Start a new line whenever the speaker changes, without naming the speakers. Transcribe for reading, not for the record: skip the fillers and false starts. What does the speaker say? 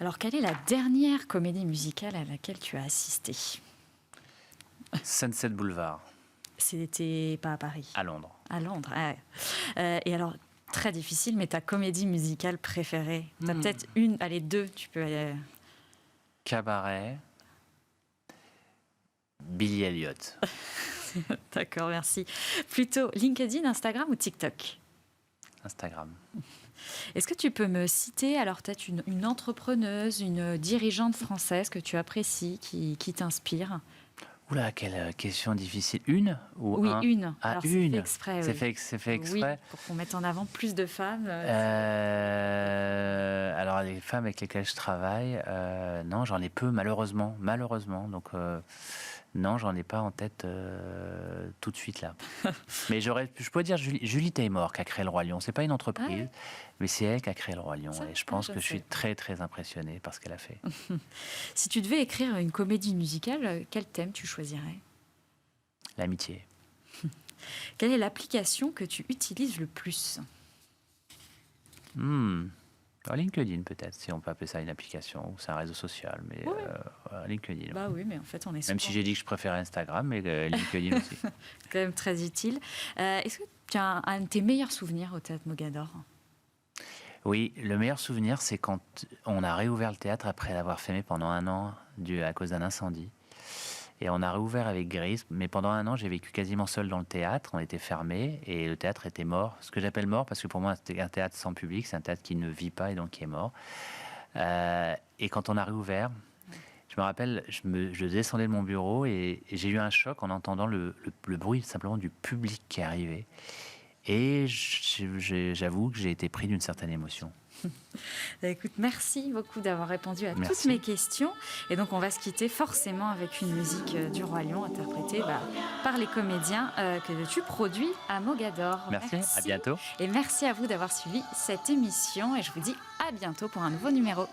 Alors, quelle est la dernière comédie musicale à laquelle tu as assisté?
Sunset Boulevard,
C'était pas à Paris,
à Londres.
à Londres. Ah. Et alors, très difficile, mais ta comédie musicale préférée? T'as peut-être une, allez, deux, tu peux...
Cabaret, Billy Elliot.
D'accord, merci. Plutôt LinkedIn, Instagram ou TikTok?
Instagram.
Est-ce que tu peux me citer, alors peut-être une entrepreneuse, une dirigeante française que tu apprécies, qui t'inspire?
Oula, quelle question difficile. Une ou
Oui,
un?
une.
Ah,
Alors,
une.
c'est fait exprès.
C'est
Oui.
fait
Oui,
exprès.
pour qu'on mette en avant plus de femmes.
Alors, les femmes avec lesquelles je travaille, non, j'en ai peu, malheureusement. Donc, non, j'en ai pas en tête tout de suite, là. Mais je pourrais dire Julie Taymor qui a créé le Roi Lion. C'est pas une entreprise, mais c'est elle qui a créé le Roi Lion.
Ça,
Et je pense
je
que je suis
sais.
très, très impressionné par ce qu'elle a fait.
Si tu devais écrire une comédie musicale, quel thème tu choisirais?
L'amitié.
Quelle est l'application que tu utilises le plus?
Alors, LinkedIn, peut-être, si on peut appeler ça une application, ou c'est un réseau social, mais LinkedIn.
Bah oui, mais en fait, on est
Même
souvent
si j'ai dit que je préférais Instagram, mais LinkedIn aussi.
quand même très utile. Est-ce que tu as un de tes meilleurs souvenirs au Théâtre Mogador?
Oui, le meilleur souvenir, c'est quand on a réouvert le théâtre après l'avoir fermé pendant un an à cause d'un incendie. Et on a réouvert avec Grise, mais pendant un an, j'ai vécu quasiment seul dans le théâtre. On était fermé et le théâtre était mort. Ce que j'appelle mort, parce que pour moi, c'était un théâtre sans public, c'est un théâtre qui ne vit pas et donc qui est mort. Et quand on a réouvert, je me rappelle, je descendais de mon bureau et j'ai eu un choc en entendant le bruit simplement du public qui est arrivé. Et j'avoue que j'ai été pris d'une certaine émotion.
Écoute, merci beaucoup d'avoir répondu à toutes
Merci.
mes questions. Et donc, on va se quitter forcément avec une musique du Roi Lion interprétée par les comédiens que tu produis à Mogador.
Merci, à bientôt.
Et merci à vous d'avoir suivi cette émission. Et je vous dis à bientôt pour un nouveau numéro.